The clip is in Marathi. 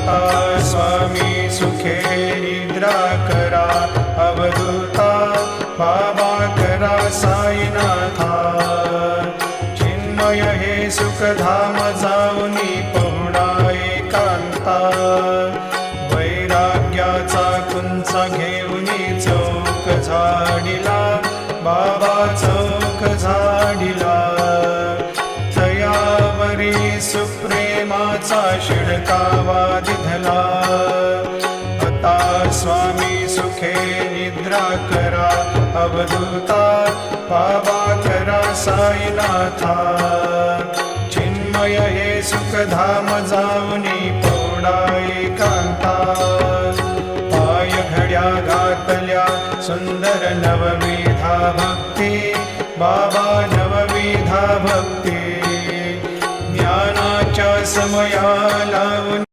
आता स्वामी सुखे निद्रा करा, अवधूता बाबा करा साईनाथा. चिन्मय हे सुखधाम जाऊनी पहुडा एकांता, वैराग्याचा कुंचा घेऊनी चौक झाडिला, बाबा चौक झाडिला. तयावरी सुप्रेमाचा शिडकावा दिधला, आता स्वामी सुखे निद्रा करा, अवधूता बाबा करा साईनाथा. चिन्मय हे सुखधाम जाऊनी पहुडा एकांता, पाय घड्या घातल्या सुंदर नवविधा भक्ती, बाबा नवविधा भक्ती. ज्ञानाच्या समया लावून